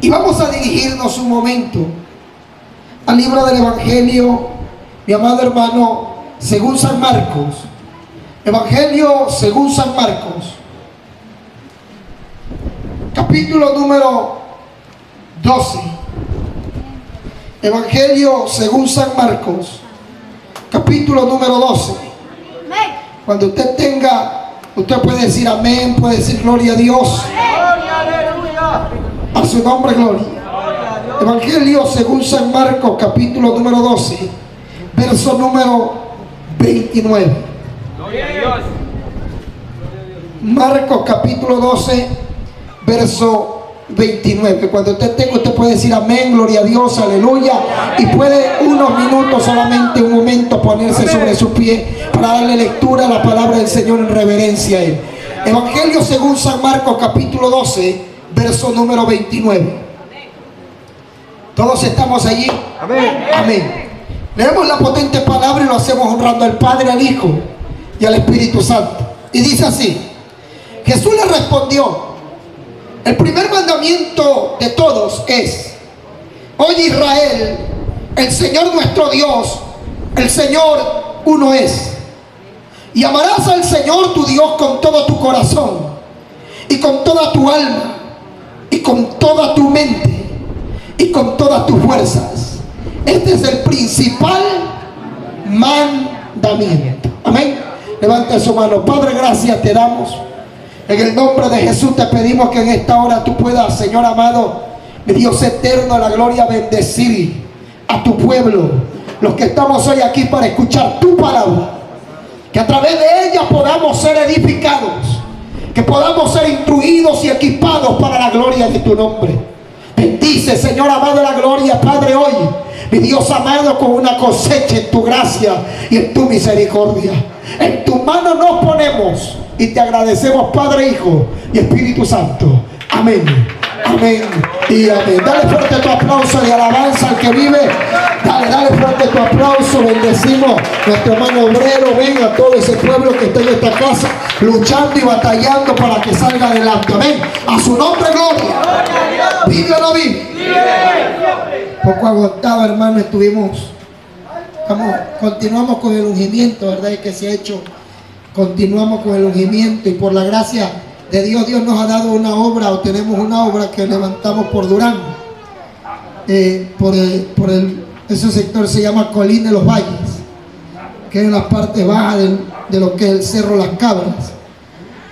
Y vamos a dirigirnos un momento al libro del Evangelio, mi amado hermano, según San Marcos. Evangelio según San Marcos, capítulo número 12. Evangelio según San Marcos, capítulo número 12. Cuando usted tenga, usted puede decir amén, puede decir gloria a Dios. A su nombre, gloria. Evangelio según San Marcos, capítulo número 12, verso número 29. Marcos capítulo 12, verso 29. Cuando usted tenga, usted puede decir amén, gloria a Dios, aleluya. Y puede unos minutos, solamente un momento, ponerse sobre sus pies para darle lectura a la palabra del Señor en reverencia a Él. Evangelio según San Marcos capítulo 12, verso número 29. Todos estamos allí. Amén. Amén. Leemos la potente palabra y lo hacemos honrando al Padre, al Hijo y al Espíritu Santo. Y dice así: Jesús le respondió: el primer mandamiento de todos es: oye Israel, el Señor nuestro Dios, el Señor uno es. Y amarás al Señor tu Dios con todo tu corazón, y con toda tu alma, y con toda tu mente, y con todas tus fuerzas. Este es el principal mandamiento. Amén. Levanta su mano. Padre, gracias te damos. En el nombre de Jesús te pedimos que en esta hora tú puedas, Señor amado, mi Dios eterno, la gloria, bendecir a tu pueblo, los que estamos hoy aquí para escuchar tu palabra, que a través de ella podamos ser edificados, que podamos ser instruidos y equipados para la gloria de tu nombre. Bendice, Señor amado, de la gloria, Padre, hoy, mi Dios amado, con una cosecha en tu gracia y en tu misericordia. En tu mano nos ponemos y te agradecemos, Padre, Hijo y Espíritu Santo. Amén, amén y amén. Dale fuerte tu aplauso de alabanza al que vive. Dale fuerte tu aplauso. Bendecimos a nuestro hermano obrero. Ven a todo ese pueblo que está en esta casa luchando y batallando para que salga adelante. Amén. A su nombre, gloria. ¿Vive o no vive? Poco agotado, hermano, continuamos con el ungimiento, ¿verdad? Que se ha hecho. Continuamos con el ungimiento y por la gracia de Dios, Dios nos ha dado una obra, o tenemos una obra que levantamos por Durango. Ese sector se llama Colina de los Valles, que es en las partes bajas de lo que es el Cerro Las Cabras.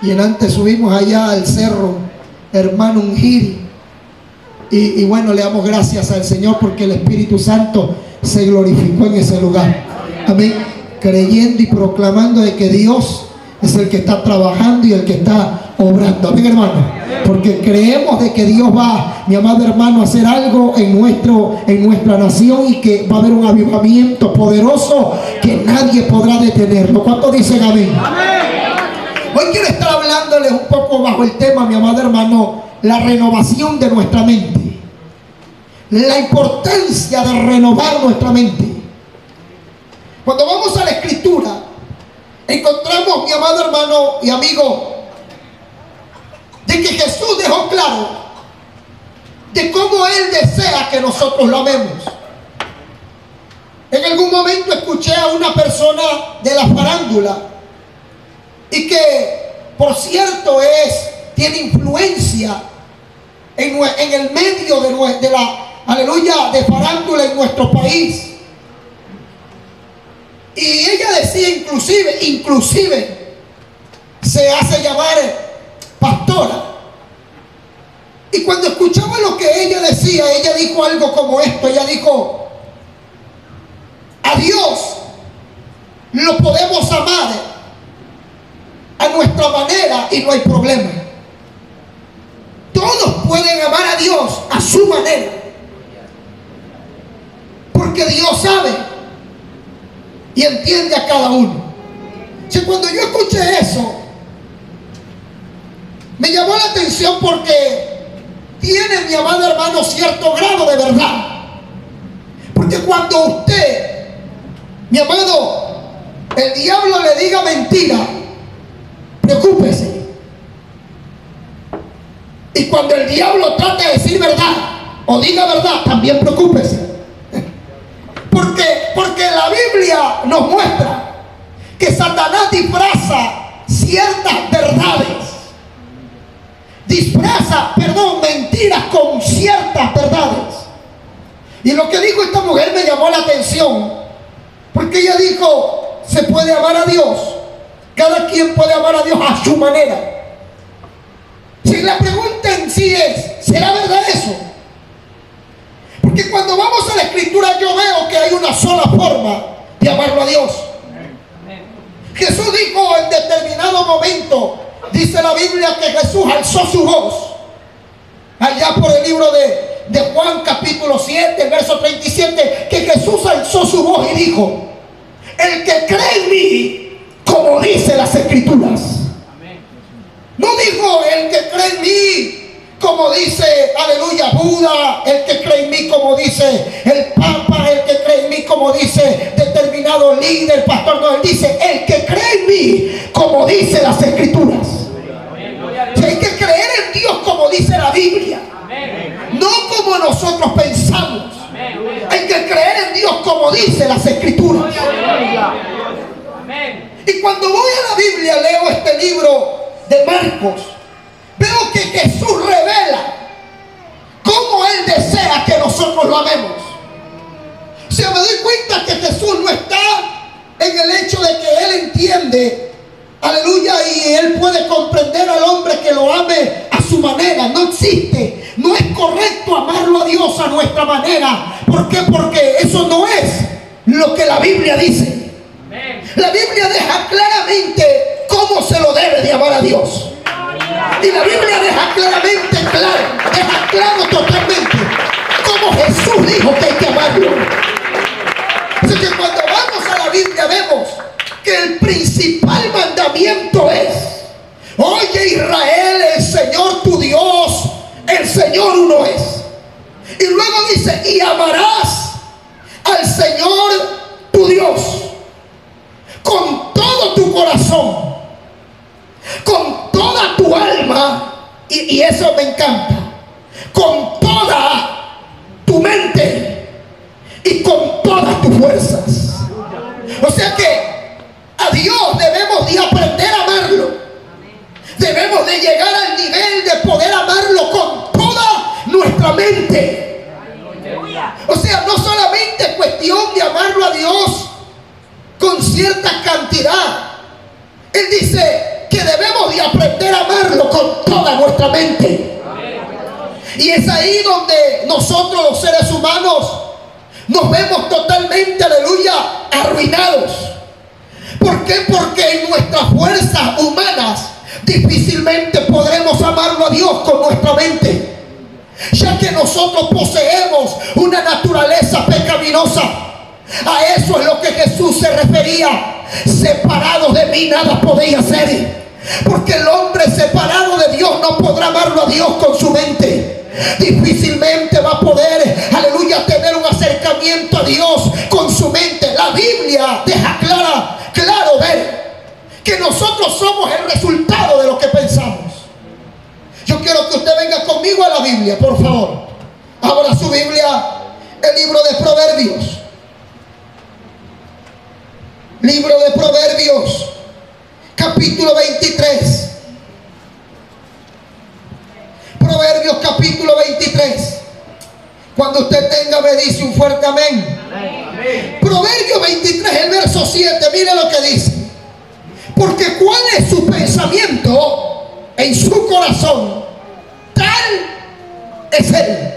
Y en antes subimos allá al Cerro Hermano Ungiri. Y bueno, le damos gracias al Señor porque el Espíritu Santo se glorificó en ese lugar. Amén. Creyendo y proclamando de que Dios es el que está trabajando y el que está obrando. Amén, hermano. Porque creemos de que Dios va, mi amado hermano, a hacer algo en nuestra nación y que va a haber un avivamiento poderoso que nadie podrá detenerlo. ¿Cuántos dicen amén? Amén. Hoy quiero estar hablándoles un poco bajo el tema, mi amado hermano, la renovación de nuestra mente. La importancia de renovar nuestra mente. Cuando vamos a la Escritura, encontramos, mi amado hermano y amigo, de que Jesús dejó claro de cómo Él desea que nosotros lo amemos. En algún momento escuché a una persona de la farándula y que, por cierto, tiene influencia en el medio de la aleluya de farándula en nuestro país. Y ella decía inclusive se hace llamar pastora. Y cuando escuchaba lo que ella decía, ella dijo algo como esto. Ella dijo: a Dios lo podemos amar a nuestra manera y no hay problema. Todos pueden amar a Dios a su manera, porque Dios sabe y entiende a cada uno. Si cuando yo escuché eso, me llamó la atención porque tiene, mi amado hermano, cierto grado de verdad. Porque cuando usted, mi amado, el diablo le diga mentira, preocúpese. Y cuando el diablo trata de decir verdad, o diga verdad, también preocúpese. Porque la Biblia nos muestra que Satanás disfraza ciertas verdades. Mentiras con ciertas verdades. Y lo que dijo esta mujer me llamó la atención, porque ella dijo, se puede amar a Dios, cada quien puede amar a Dios a su manera. Si la pregunta en sí es, ¿será verdad eso? Porque cuando vamos a la Escritura yo veo que hay una sola forma de amarlo a Dios. Jesús dijo en determinado momento, dice la Biblia, que Jesús alzó su voz allá por el libro de Juan capítulo 7, verso 37, que Jesús alzó su voz y dijo, el que cree en mí, como dice las Escrituras. No dijo el que cree en mí, como dice, aleluya, Buda, el que cree en mí, como dice el Papa, el que cree en mí, como dice determinado líder, pastor. No, él dice, el que cree en mí, como dice las Escrituras. O sea, hay que creer en Dios como dice la Biblia, no como nosotros pensamos. Hay que creer en Dios como dice las Escrituras. Y cuando voy a la Biblia, leo este libro de Marcos, veo que Jesús revela cómo Él desea que nosotros lo amemos. O sea, me doy cuenta que Jesús no está en el hecho de que Él entiende, aleluya, y Él puede comprender al hombre que lo ame a su manera. No existe, no es correcto amarlo a Dios a nuestra manera. ¿Por qué? Porque eso no es lo que la Biblia dice. La Biblia deja claramente cómo se lo debe de amar a Dios. Y la Biblia deja claramente deja claro totalmente cómo Jesús dijo que hay que amarlo. Así que cuando vamos a la Biblia vemos que el principal mandamiento es: oye Israel, el Señor tu Dios, el Señor uno es. Y luego dice, y amarás al Señor tu Dios con todo tu corazón, con toda tu alma, y eso me encanta, con toda tu mente y con todas tus fuerzas. O sea que a Dios debemos de aprender a amarlo. Debemos de llegar al nivel de poder amarlo con toda nuestra mente. O sea, no solamente es cuestión de amarlo a Dios con cierta cantidad. Él dice que debemos de aprender a amarlo con toda nuestra mente. Y es ahí donde nosotros los seres humanos nos vemos totalmente, aleluya, arruinados. ¿Por qué? Porque en nuestras fuerzas humanas difícilmente podremos amarlo a Dios con nuestra mente, ya que nosotros poseemos una naturaleza pecaminosa. A eso es lo que Jesús se refería: separados de mí nada podéis hacer. Porque el hombre separado de Dios no podrá amarlo a Dios con su mente. Difícilmente va a poder, aleluya, tener un acercamiento a Dios con su mente. La Biblia deja claro ver que nosotros somos el resultado de lo que pensamos. Yo quiero que usted venga conmigo a la Biblia, por favor. Abra su Biblia, el libro de Proverbios. Libro de Proverbios, capítulo 23. Proverbios capítulo 23. Cuando usted tenga, me dice un fuerte amén. Amén. Proverbios 23, el verso 7, mire lo que dice: porque cuál es su pensamiento en su corazón, tal es él.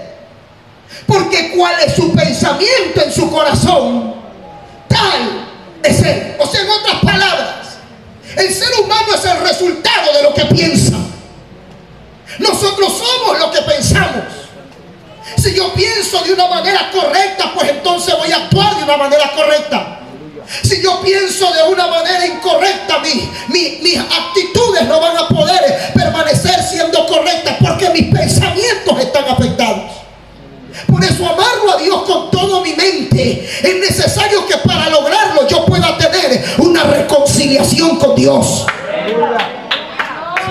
Porque cuál es su pensamiento en su corazón, tal es él. O sea, en otras palabras, el ser humano es el resultado de lo que piensa. Nosotros somos lo que pensamos. Si yo pienso de una manera correcta, pues entonces voy a actuar de una manera correcta. Si yo pienso de una manera incorrecta, mis actitudes no van a poder permanecer siendo correctas, porque mis pensamientos están afectados. Por eso amarlo a Dios con toda mi mente es necesario, que para lograrlo yo pueda tener una reconciliación con Dios.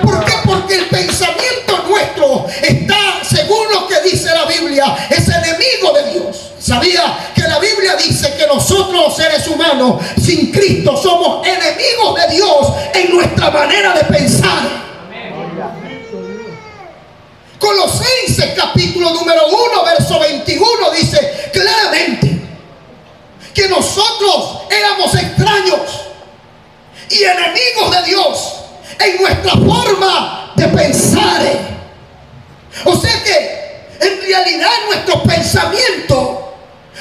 ¿Por qué? Porque el pensamiento nuestro está, según lo que dice la Biblia, es dice que nosotros los seres humanos sin Cristo somos enemigos de Dios en nuestra manera de pensar. Colosenses capítulo número 1 verso 21 dice claramente que nosotros éramos extraños y enemigos de Dios en nuestra forma de pensar. O sea que en realidad nuestro pensamiento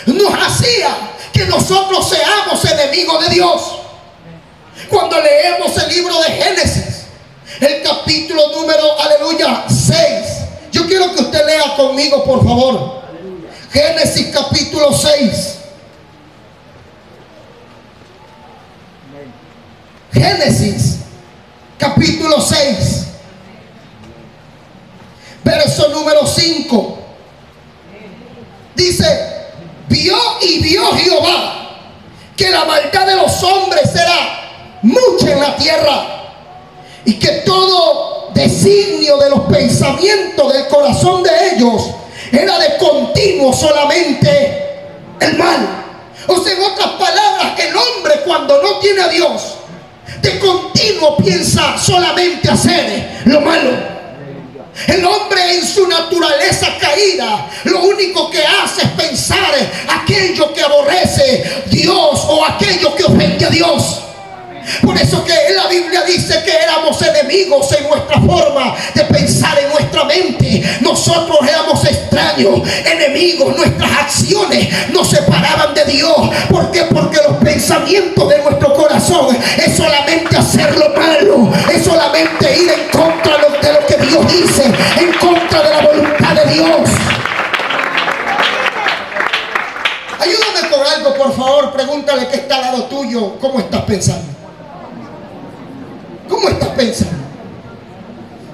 nos hacía que nosotros seamos enemigos de Dios. Cuando leemos el libro de Génesis, el capítulo número, aleluya, 6. Yo quiero que usted lea conmigo, por favor. Génesis capítulo 6. Génesis capítulo 6. Verso número 5. Dice: vio Jehová que la maldad de los hombres era mucha en la tierra, y que todo designio de los pensamientos del corazón de ellos era de continuo solamente el mal. O sea, en otras palabras, el hombre cuando no tiene a Dios, de continuo piensa solamente hacer lo malo. El hombre en su naturaleza caída, lo único que hace es pensar aquello que aborrece Dios o aquello que ofende a Dios. Por eso que la Biblia dice que éramos enemigos en nuestra forma de pensar, en nuestra mente. Nosotros éramos extraños, enemigos. Nuestras acciones nos separaban de Dios. ¿Por qué? Porque los pensamientos de nuestro corazón es solamente hacer lo malo, es solamente ir en contra de lo que Dios dice, en contra de la voluntad de Dios. Ayúdame con algo, por favor. Pregúntale que está al lado tuyo, ¿cómo estás pensando? ¿Cómo estás pensando?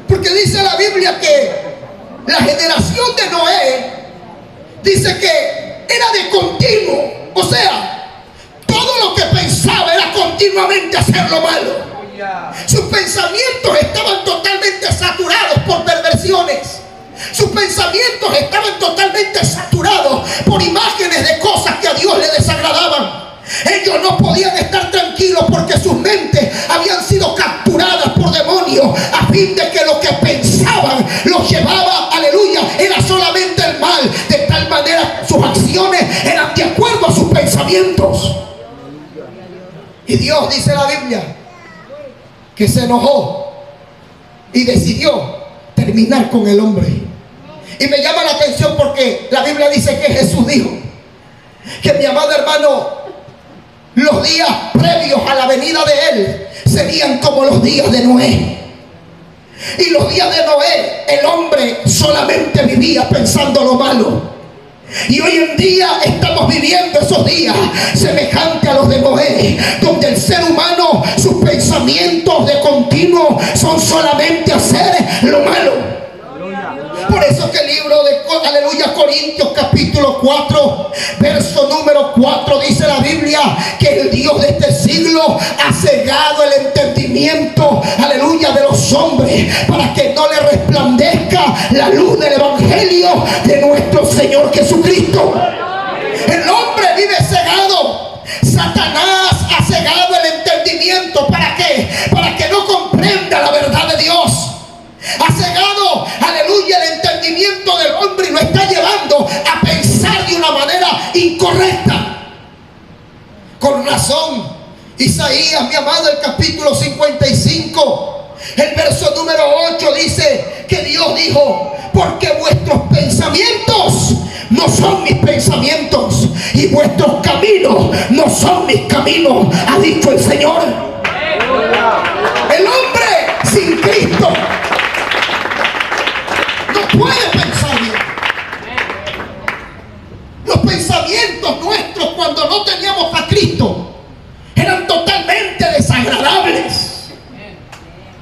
Porque dice la Biblia que la generación de Noé, dice que era de continuo. O sea, todo lo que pensaba era continuamente hacer lo malo. Sus pensamientos estaban totalmente saturados por perversiones. Sus pensamientos estaban totalmente saturados por imágenes de cosas que a Dios le desagradaban. Ellos no podían estar tranquilos porque sus mentes habían sido capturadas por demonios, a fin de que lo que pensaban los llevaba, aleluya, era solamente el mal. De tal manera sus acciones eran de acuerdo a sus pensamientos. Y Dios, dice la Biblia, que se enojó y decidió terminar con el hombre. Y me llama la atención porque la Biblia dice que Jesús dijo que, mi amado hermano, los días previos a la venida de Él serían como los días de Noé. Y los días de Noé, el hombre solamente vivía pensando lo malo. Y hoy en día estamos viviendo esos días semejantes a los de Noé, donde el ser humano, sus pensamientos de continuo son solamente hacer lo malo. Por eso que el libro de, aleluya, Corintios capítulo 4 verso número 4 dice la Biblia que el Dios de este siglo ha cegado el entendimiento, aleluya, de los hombres, para que no le resplandezca la luz del evangelio de nuestro Señor Jesucristo. El hombre vive cegado. Satanás ha cegado el entendimiento. ¿Para qué? Para que no comprenda la verdad de Dios. Ha cegado, aleluya, el entendimiento del hombre y lo está llevando a pensar de una manera incorrecta. Con razón, Isaías, mi amado, el capítulo 55, el verso número 8 dice que Dios dijo: porque vuestros pensamientos no son mis pensamientos y vuestros caminos no son mis caminos, ha dicho el Señor. El hombre sin Cristo puede pensar bien. Los pensamientos nuestros cuando no teníamos a Cristo eran totalmente desagradables,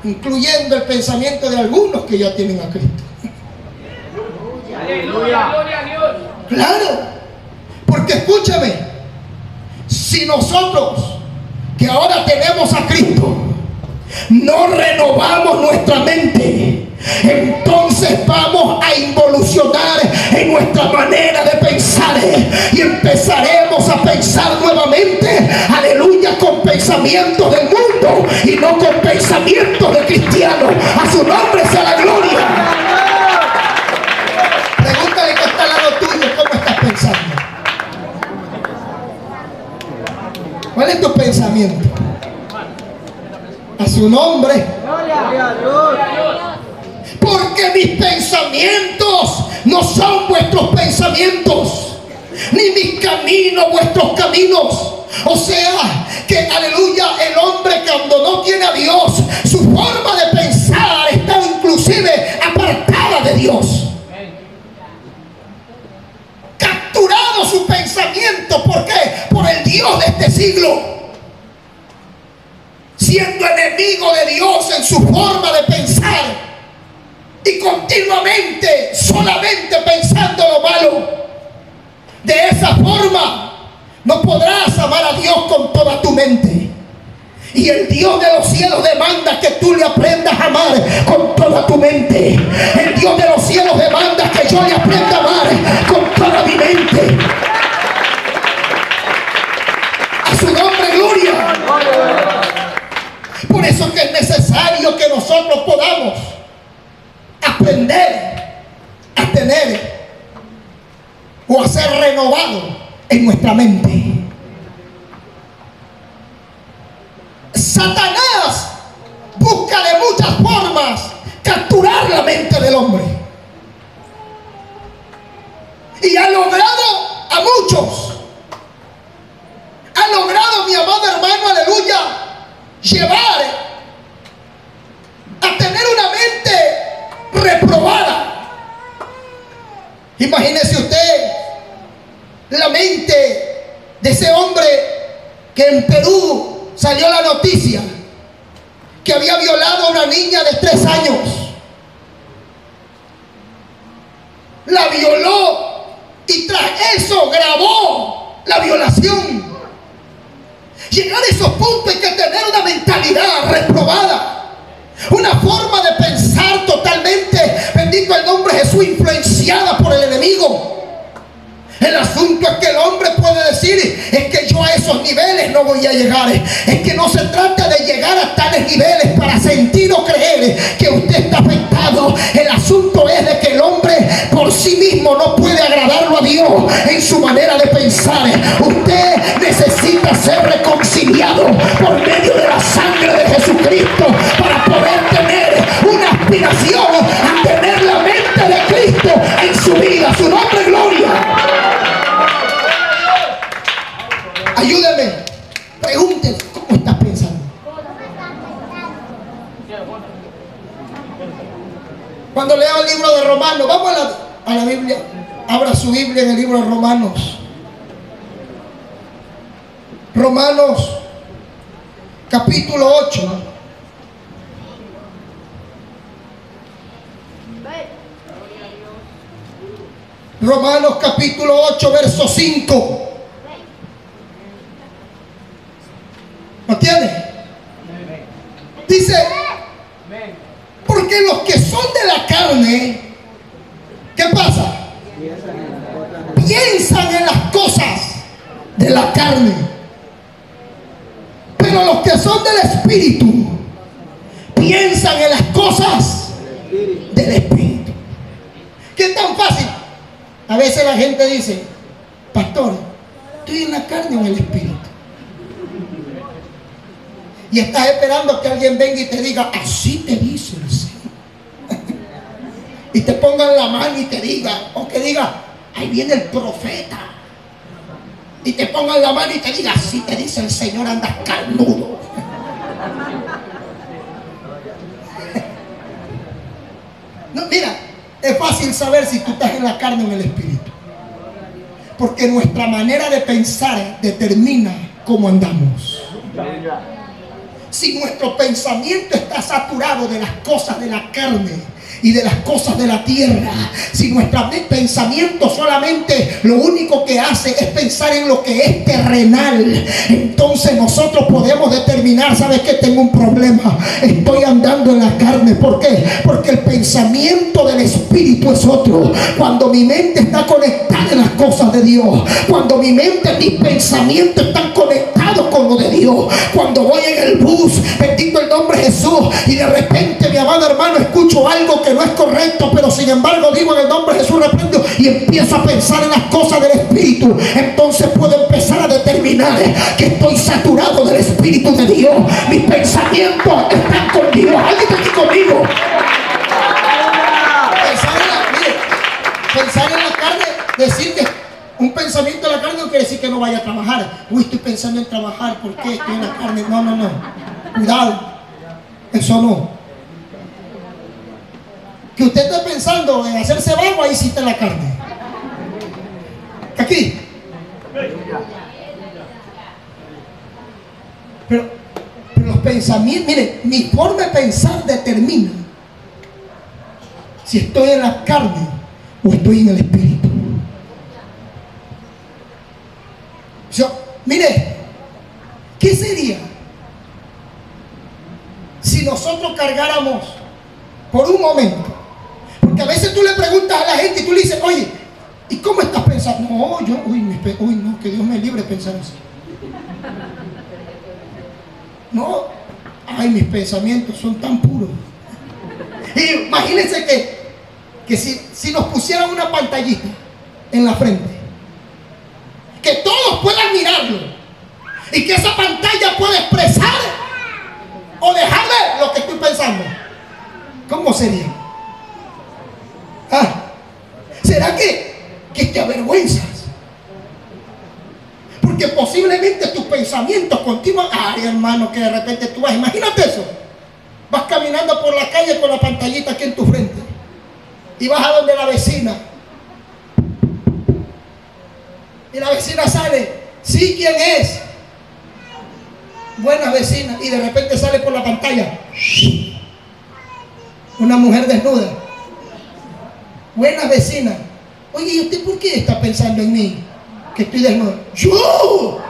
incluyendo el pensamiento de algunos que ya tienen a Cristo. Aleluya, gloria a Dios. Claro, porque escúchame, si nosotros que ahora tenemos a Cristo no renovamos nuestra mente, entonces vamos a involucionar en nuestra manera de pensar y empezaremos a a pensar nuevamente, aleluya, con pensamientos del mundo y no con pensamientos de cristianos. A su nombre sea la gloria. Pregúntale que está al lado tuyo, ¿cómo estás pensando? ¿Cuál es tu pensamiento? A su nombre. Porque mis pensamientos no son vuestros pensamientos, ni mis caminos vuestros caminos. O sea que, aleluya, el hombre cuando no tiene a Dios, su forma de pensar está inclusive apartada de Dios. Capturado su pensamiento. ¿Por qué? Por el Dios de este siglo, siendo enemigo de Dios en su forma de pensar y continuamente solamente pensando lo malo. De esa forma no podrás amar a Dios con toda tu mente. Y el Dios de los cielos demanda que tú le aprendas a amar con toda tu mente. El Dios de los cielos demanda que yo le aprenda a amar con toda mi mente. A su nombre, gloria. Por eso que es necesario que nosotros podamos aprender a tener o a ser renovado en nuestra mente. Satanás busca de muchas formas capturar la mente del hombre, y ha logrado a muchos. Ha logrado, mi amado hermano, aleluya, llevar a tener una mente reprobada. Imagínese usted la mente de ese hombre que en Perú salió la noticia que había violado a una niña de 3 años. La violó y tras eso grabó la violación. Llegar a esos puntos hay que tener una mentalidad reprobada, una forma de pensar totalmente, bendito el nombre de Jesús, influenciada por el enemigo. El asunto es que el hombre puede decir: es que yo a esos niveles no voy a llegar. Es que no se trata de llegar a tales niveles para sentir o creer que usted está afectado. El asunto es de que el hombre por sí mismo no puede agradarlo a Dios en su manera de pensar. Usted necesita ser reconciliado por medio de la sangre de Jesucristo para poder tener una aspiración a tener la mente de Cristo en su vida. Su nombre, gloria. Ayúdeme, pregúntele, ¿cómo estás pensando? Cuando leo el libro de Romanos, vamos a la Biblia, abra su Biblia en el libro de Romanos. Romanos, capítulo 8. Romanos capítulo 8, verso 5. ¿Lo tiene? Dice: porque los que son de la carne, ¿qué pasa? Piensan en las cosas de la carne. Pero los que son del Espíritu piensan en las cosas del Espíritu. ¿Qué tan fácil? A veces la gente dice: pastor, ¿estoy en la carne o en el Espíritu? Y estás esperando que alguien venga y te diga: así te dice el Señor. Y te pongan la mano y te diga, o que diga: ahí viene el profeta. Y te pongan la mano y te diga: así te dice el Señor, andas carnudo. No, mira, es fácil saber si tú estás en la carne o en el Espíritu, porque nuestra manera de pensar determina cómo andamos. Si nuestro pensamiento está saturado de las cosas de la carne y de las cosas de la tierra. Si nuestro pensamiento solamente lo único que hace es pensar en lo que es terrenal, entonces nosotros podemos determinar, ¿sabes qué? Tengo un problema, estoy andando en la carne. ¿Por qué? Porque el pensamiento del espíritu es otro. Cuando mi mente está conectada en las cosas de Dios, cuando mi mente, mis pensamientos están conectados con lo de Dios, cuando voy en el bus, bendito el nombre de Jesús, y de repente, mi amado hermano, escucho algo que no es correcto, pero sin embargo digo en el nombre de Jesús, reprendo, y empiezo a pensar en las cosas del espíritu, entonces puedo empezar a determinar que estoy saturado del espíritu de Dios. Mis pensamientos están con Dios. ¿Alguien está aquí conmigo? Pensar en la carne, decir que un pensamiento en la carne no quiere decir que no vaya a trabajar. Uy, estoy pensando en trabajar, ¿por qué? Estoy en la carne. No. Cuidado. Eso no. Que usted esté pensando en hacerse vago, ahí sí está en la carne. Aquí. Pero los pensamientos, mire, mi forma de pensar determina si estoy en la carne o estoy en el espíritu. Mire, ¿qué sería si nosotros cargáramos por un momento? Porque a veces tú le preguntas a la gente y tú le dices, oye, ¿y cómo estás pensando? No, no, que Dios me libre de pensar así. No, ay, mis pensamientos son tan puros. Y imagínense que si nos pusieran una pantallita en la frente, que todos puedan mirarlo y que esa pantalla pueda expresar o dejar ver lo que estoy pensando, ¿cómo sería? ¿Será que te avergüenzas? Porque posiblemente tus pensamientos continúan. Ay, hermano, que de repente tú vas, imagínate eso, vas caminando por la calle con la pantallita aquí en tu frente y vas a donde la vecina y la vecina sale, sí, ¿quién es? Buena vecina. Y de repente sale por la pantalla una mujer desnuda. Buena vecina. Oye, ¿y usted por qué está pensando en mí? Que estoy desnuda. ¡Yo!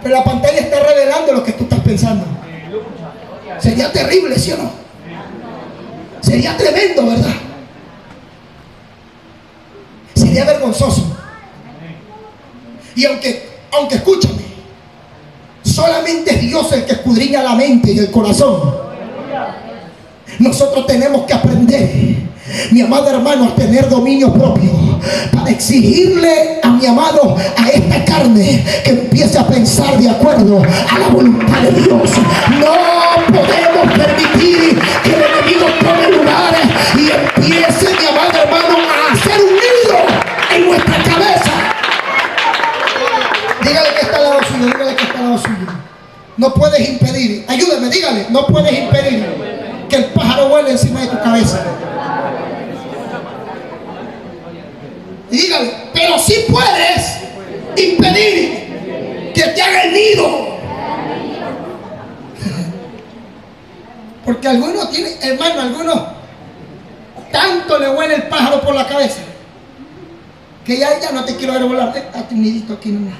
Pero la pantalla está revelando lo que tú estás pensando. Sería terrible, ¿sí o no? Sería tremendo, ¿verdad? Sería vergonzoso. Y aunque escúchame, solamente es Dios el que escudriña la mente y el corazón. Nosotros tenemos que aprender, mi amado hermano, a tener dominio propio para exigirle a mi amado, a esta carne, que empiece a pensar de acuerdo a la voluntad de Dios. No podemos permitir que el enemigo tome lugares y empiece, mi amado hermano, a hacer un nido en nuestra cabeza. Dígale que está al lado suyo, dígale que está al lado suyo. No puedes impedir, ayúdame, dígale, no puedes impedir que el pájaro vuele encima de tu cabeza. Y dígale, pero sí puedes impedir que te haga el nido. Porque algunos tienen, hermano, algunos tanto le huele el pájaro por la cabeza que ya no te quiero ver volar. Hazte un nidito aquí nomás.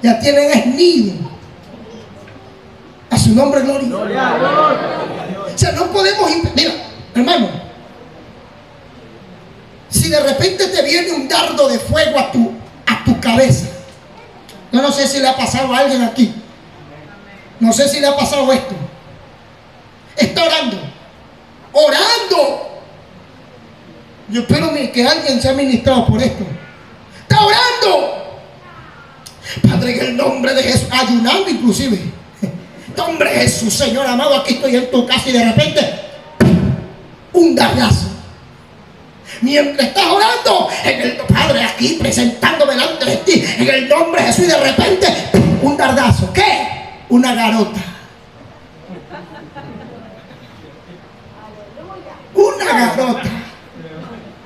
Ya tienen el nido. A su nombre, gloria. O sea, no podemos impedir. Mira, hermano, si de repente te viene un dardo de fuego a tu cabeza, yo no sé si le ha pasado a alguien aquí, no sé si le ha pasado esto, está orando, yo espero que alguien se ha ministrado por esto, está orando, Padre, en el nombre de Jesús, ayunando inclusive, nombre de Jesús, Señor amado, aquí estoy en tu casa, y de repente un dardazo. Mientras estás orando, Padre, aquí presentándome delante de ti, en el nombre de Jesús, y de repente un dardazo. ¿Qué? Una garota. Una garota.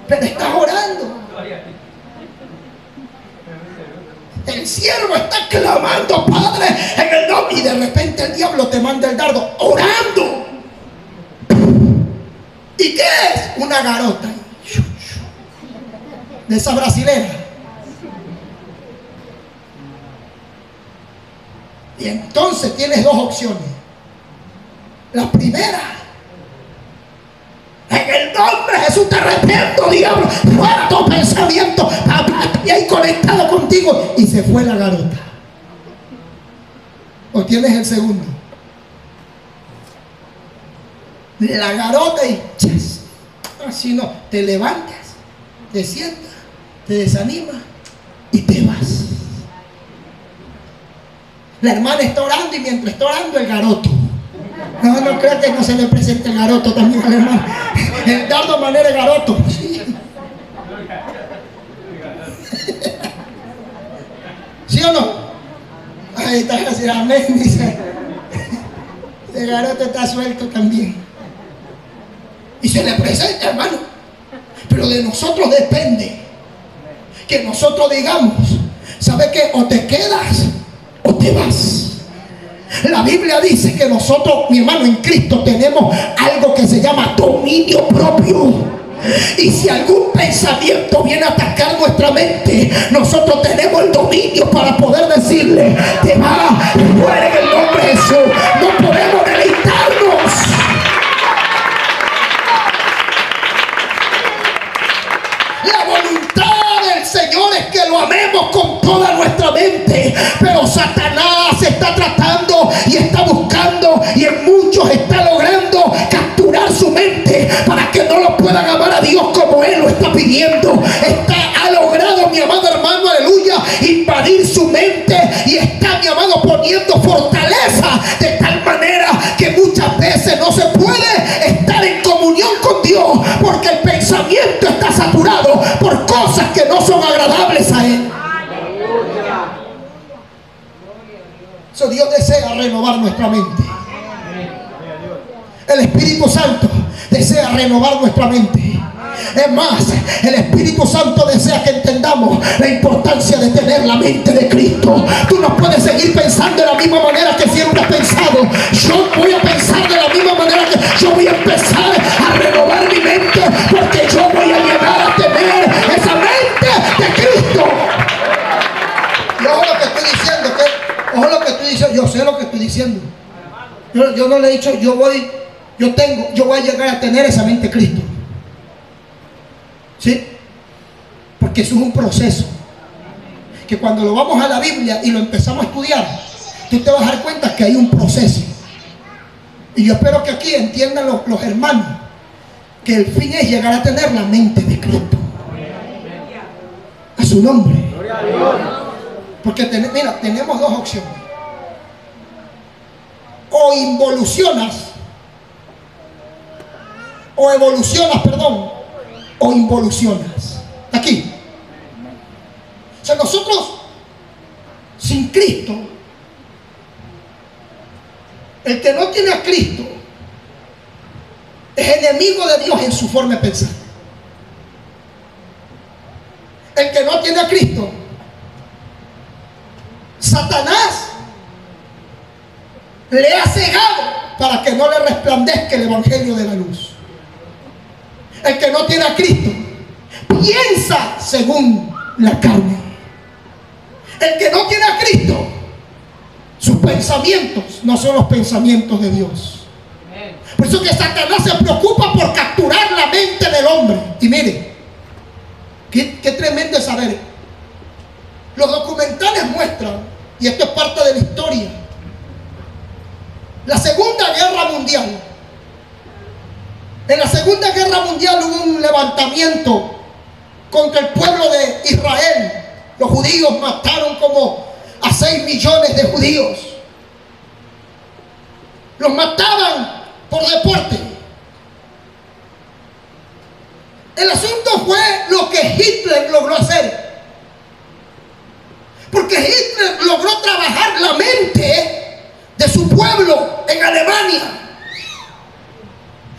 Pero estás orando. El siervo está clamando, Padre, en el nombre, y de repente el diablo te manda el dardo, orando. una garota de esa brasilera. Y entonces tienes dos opciones. La primera: en el nombre de Jesús te reprendo, diablo, fuera tu pensamiento, y ahí conectado contigo, y se fue la garota. O tienes el segundo: la garota y chas, así no, te levantas, te sientas, te desanimas y te vas. La hermana está orando y mientras está orando el garoto. No creo que no se le presente el garoto también al hermano. El dardo manera el garoto. ¿Sí o no? Ahí está, así, amén, dice. El garoto está suelto también. Y se le presenta, hermano. Pero de nosotros depende que nosotros digamos, ¿sabe qué? O te quedas o te vas. La Biblia dice que nosotros, mi hermano, en Cristo tenemos algo que se llama dominio propio. Y si algún pensamiento viene a atacar nuestra mente, nosotros tenemos el dominio para poder decirle: te va, fuera en el nombre de Jesús. No podemos deleitarnos. La voluntad del Señor es que lo amemos con toda nuestra mente, pero Satanás está tratando y está buscando, y en muchos está logrando capturar su mente para que no lo puedan amar a Dios como Él lo está pidiendo. Ha logrado, mi amado hermano, aleluya, invadir su mente, y está, mi amado, poniendo fortaleza de tal manera que muchas veces no se puede estar en comunión con Dios, porque el pensamiento está saturado por cosas que no son agradables a Él. So, Dios desea renovar nuestra mente. El Espíritu Santo desea renovar nuestra mente. Es más, el Espíritu Santo desea que entendamos la importancia de tener la mente de Cristo. Tú no puedes seguir pensando de la misma manera que siempre has pensado. Yo voy a pensar de la misma manera que yo voy a empezar a renovar mi mente, porque yo voy a llegar a tener esa mente de Cristo. Y ojo lo que estoy diciendo, ojo lo que estoy diciendo, yo sé lo que estoy diciendo. Yo no le he dicho yo voy a llegar a tener esa mente de Cristo. ¿Sí? Porque eso es un proceso que cuando lo vamos a la Biblia y lo empezamos a estudiar, tú te vas a dar cuenta que hay un proceso. Y yo espero que aquí entiendan los hermanos que el fin es llegar a tener la mente de Cristo. A su nombre. Porque mira, tenemos dos opciones: o involucionas, o evolucionas, perdón, o involucionas. Aquí. O sea, nosotros sin Cristo, el que no tiene a Cristo es enemigo de Dios en su forma de pensar. El que no tiene a Cristo, Satanás le ha cegado para que no le resplandezca el evangelio de la luz. El que no tiene a Cristo piensa según la carne. El que no tiene a Cristo, sus pensamientos no son los pensamientos de Dios. Por eso que Satanás se preocupa por capturar la mente del hombre. Y mire, qué tremendo es saber. Los documentales muestran, y esto es parte de la historia, la Segunda Guerra Mundial. En la Segunda Guerra Mundial hubo un levantamiento contra el pueblo de Israel. Los judíos mataron como a 6 millones de judíos. Los mataban por deporte. El asunto fue lo que Hitler logró hacer. Porque Hitler logró trabajar la mente de su pueblo en Alemania.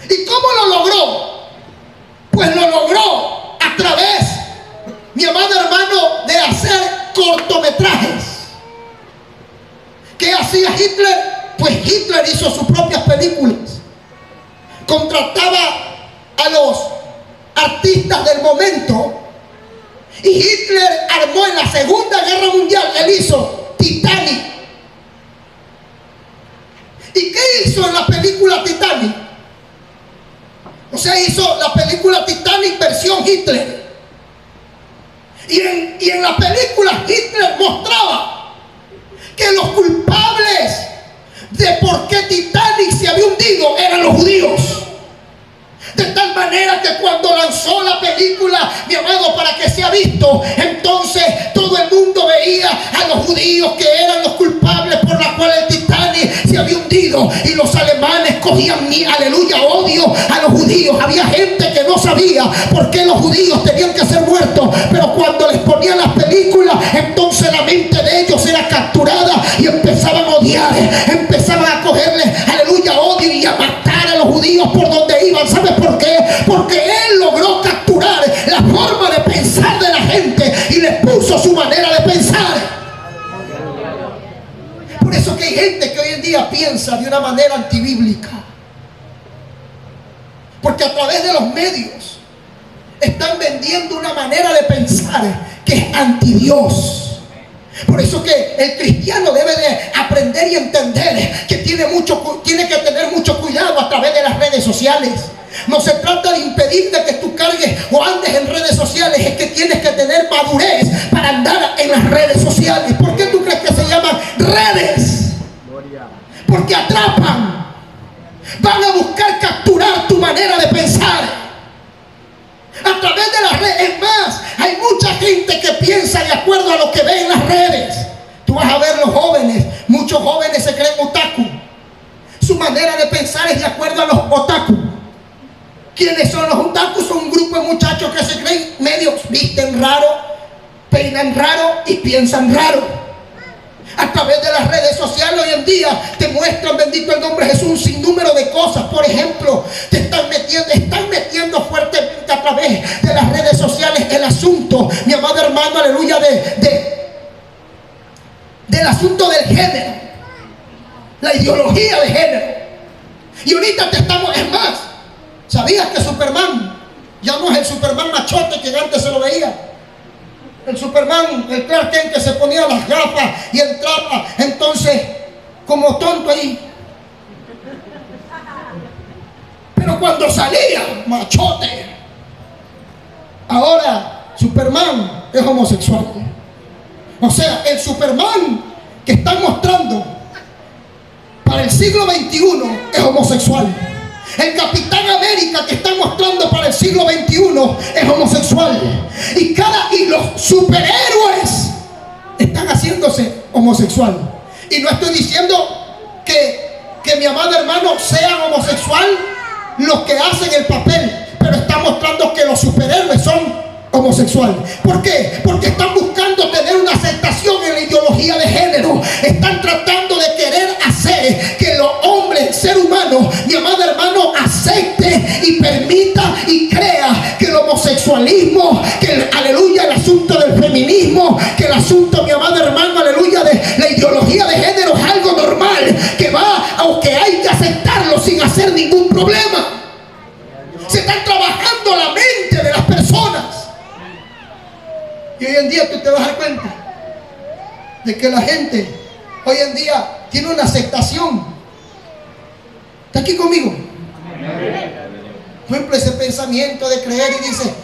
¿Y cómo lo logró? Pues lo logró a través, mi amado hermano, de hacer cortometrajes. ¿Qué hacía Hitler? Pues Hitler hizo sus propias películas. Contrataba a los artistas del momento. Y Hitler armó en la Segunda Guerra Mundial, él hizo Titanic. ¿Y qué hizo en la película Titanic? O sea, hizo la película Titanic versión Hitler. Y en la película Hitler mostraba que los culpables de por qué Titanic se había hundido eran los judíos. De tal manera que cuando lanzó la película, mi amado, para que sea visto, entonces todo el mundo veía a los judíos que eran los culpables por la cual el Titanic se había hundido. Y los alemanes cogían, aleluya, odio a los judíos. Había gente que no sabía por qué los judíos tenían que ser muertos, pero cuando les ponían las películas, entonces la mente de ellos era capturada y empezaban a odiar, empezaban a cogerles, aleluya, odio y a matar a los judíos por donde iban. ¿Sabes por qué? Porque él logró capturar la forma de pensar de la gente y les puso su manera de pensar. Por eso que hay gente que hoy en día piensa de una manera antibíblica, porque a través de los medios están vendiendo una manera de pensar que es antidios. Por eso que el cristiano debe de aprender y entender que tiene que tener mucho cuidado a través de las redes sociales. No se trata de impedir de que tú cargues o andes en redes sociales, es que tienes que tener madurez para andar en las redes sociales. ¿Por qué tú crees que se llaman redes? Porque atrapan, van a buscar capturar tu manera de pensar a través de las redes. Es más, hay mucha gente que piensa de acuerdo a lo que ve en las redes. Tú vas a ver los jóvenes, muchos jóvenes se creen otaku. Su manera de pensar es de acuerdo a los otaku. ¿Quiénes son los otakus? Son un grupo de muchachos que se creen medios, visten raro, peinan raro y piensan raro. A través de las redes sociales hoy en día te muestran, bendito el nombre de Jesús, un sinnúmero de cosas. Por ejemplo, te están metiendo fuertemente a través de las redes sociales el asunto, mi amado hermano, aleluya, del asunto del género, la ideología de género. Y ahorita es más, ¿sabías que Superman ya no es el Superman machote que antes se lo veía? El Superman, el Clark Kent, que se ponía las gafas y entraba entonces como tonto ahí. Pero cuando salía, machote. Ahora Superman es homosexual. O sea, el Superman que están mostrando para el siglo XXI es homosexual. El Capitán América que están mostrando para el siglo XXI es homosexual. Y los superhéroes están haciéndose homosexual. Y no estoy diciendo que mi amado hermano sean homosexual los que hacen el papel, pero está mostrando que los superhéroes son homosexuales. ¿Por qué? Porque están buscando tener una aceptación en la ideología de género. Están tratando de querer hacer que los hombres, el ser humano, mi amado hermano, acepte y permita y crea que el homosexualismo, que aleluya, el asunto del feminismo, que el asunto, mi amado hermano, aleluya, de la ideología de género es algo normal, que va, aunque hay que aceptarlo sin hacer ningún problema. Se están trabajando la mente de las personas. Y hoy en día tú te vas a dar cuenta de que la gente hoy en día tiene una aceptación. ¿Está aquí conmigo? Por ejemplo, ese pensamiento de creer y dice,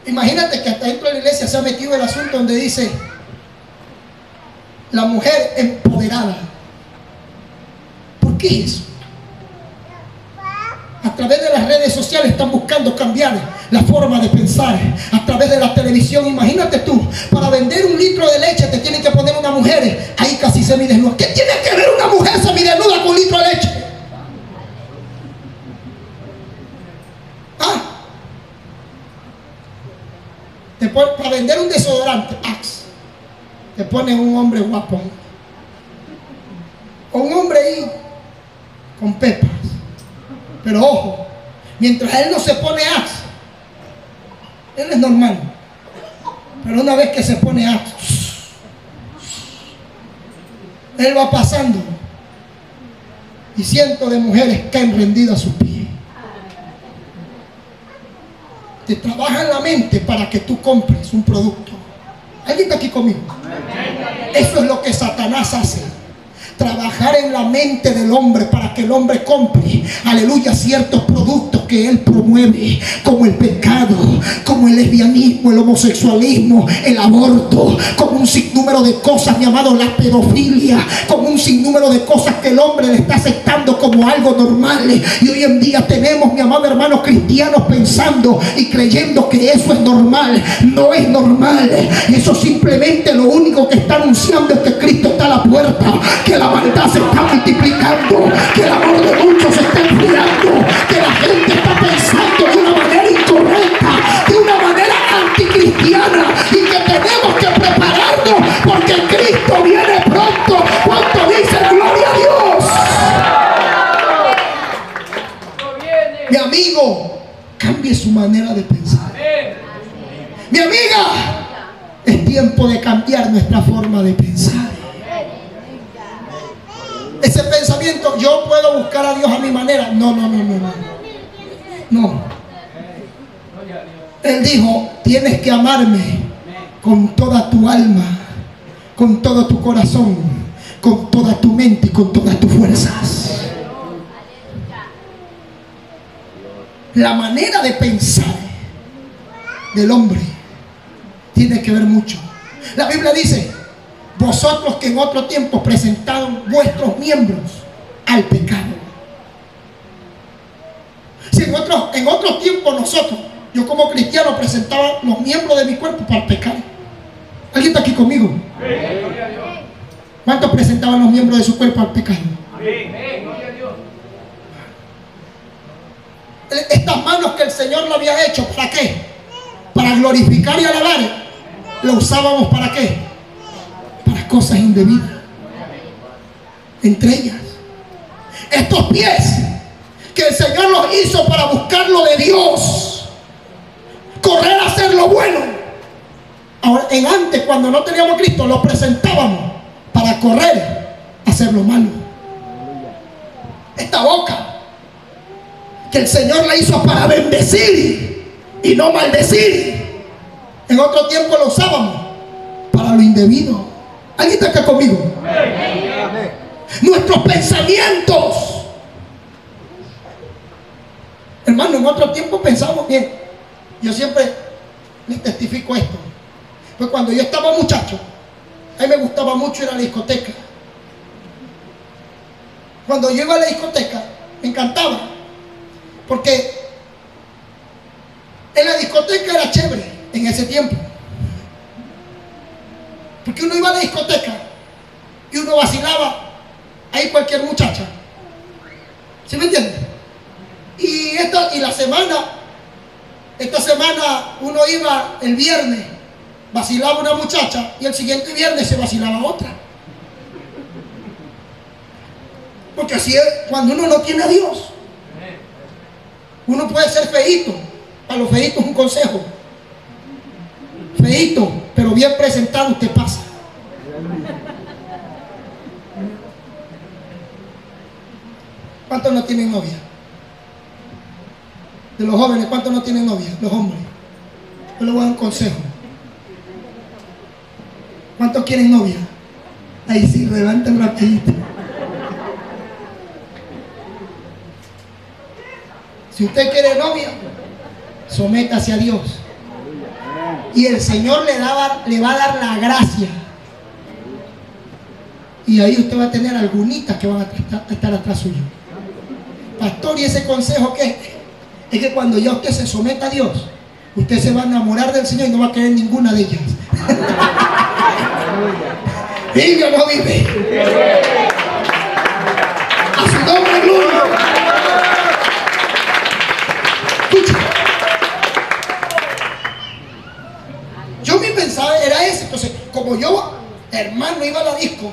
imagínate que hasta dentro de la iglesia se ha metido el asunto donde dice la mujer empoderada. ¿Por qué eso? A través de las redes sociales están buscando cambiar la forma de pensar. A través de la televisión, imagínate tú, para vender un litro de leche te tienen que poner una mujer ahí casi semidesnuda. ¿Qué tiene que ver una mujer semidesnuda con un litro de leche? Para vender un desodorante, Axe, te ponen un hombre guapo o un hombre ahí con pepas. Pero ojo, mientras él no se pone Axe, él es normal. Pero una vez que se pone Axe, él va pasando y cientos de mujeres caen rendidas a sus pies. te trabaja en la mente para que tú compres un producto. ¿Alguien está aquí conmigo? Eso es lo que Satanás hace. Trabajar en la mente del hombre para que el hombre compre, aleluya, ciertos productos que él promueve, como el pecado, como el lesbianismo, el homosexualismo, el aborto, como un sinnúmero de cosas, mi amado, la pedofilia, como un sinnúmero de cosas que el hombre le está aceptando como algo normal. Y hoy en día tenemos, mi amado hermano, cristianos pensando y creyendo que eso es normal. No es normal. Eso simplemente lo único que está anunciando es que Cristo está a la puerta, que la maldad se está multiplicando, que el amor de muchos se está enfriando, que la gente está pensando de una manera incorrecta, de una manera anticristiana, y que tenemos que prepararnos porque Cristo viene pronto. ¿Cuánto dicen gloria a Dios? Mi amigo, cambie su manera de pensar. Mi amiga, es tiempo de cambiar nuestra forma de pensar. Ese pensamiento, yo puedo buscar a Dios a mi manera. No. Él dijo, tienes que amarme con toda tu alma, con todo tu corazón, con toda tu mente y con todas tus fuerzas. La manera de pensar del hombre tiene que ver mucho. La Biblia dice, vosotros que en otro tiempo presentaron vuestros miembros al pecado. Si en otro tiempo nosotros, yo como cristiano, presentaba los miembros de mi cuerpo para el pecado. ¿Alguien está aquí conmigo? ¿Cuántos presentaban los miembros de su cuerpo al pecado? Estas manos que el Señor lo había hecho, ¿para qué? Para glorificar y alabar. ¿Lo usábamos para qué? Para cosas indebidas. Entre ellas, estos pies que el Señor los hizo para buscar lo de Dios, correr a hacer lo bueno. Ahora, antes, cuando no teníamos a Cristo, lo presentábamos para correr a hacer lo malo. Esta boca que el Señor la hizo para bendecir y no maldecir, en otro tiempo lo usábamos para lo indebido. ¿Alguien está acá conmigo? Nuestros pensamientos, hermano, en otro tiempo pensábamos bien. Yo siempre les testifico esto. Pues cuando yo estaba muchacho, a mí me gustaba mucho ir a la discoteca. Cuando yo iba a la discoteca, me encantaba, porque en la discoteca era chévere en ese tiempo. Porque uno iba a la discoteca y uno vacilaba ahí cualquier muchacha. ¿Sí me entiendes? Y esta semana uno iba el viernes, vacilaba una muchacha, y el siguiente viernes se vacilaba otra. Porque así es cuando uno no tiene a Dios. Uno puede ser feíto. Para los feitos un consejo: feíto, pero bien presentado, usted pasa. ¿Cuántos no tienen novia? De los jóvenes, ¿cuántos no tienen novia? Los hombres. Yo les voy a dar un consejo. ¿Cuántos quieren novia? Ahí sí, levanten rapidito. Si usted quiere novia, sométase a Dios, y el Señor le va a dar la gracia, y ahí usted va a tener algunitas que van a estar atrás suyo. Pastor, ¿y ese consejo qué? Es que cuando ya usted se someta a Dios, usted se va a enamorar del Señor y no va a querer ninguna de ellas. ¿Vive o no vive? A su nombre, gloria. Escucha, yo mi pensaba era ese. Entonces, como yo, hermano, iba a la disco,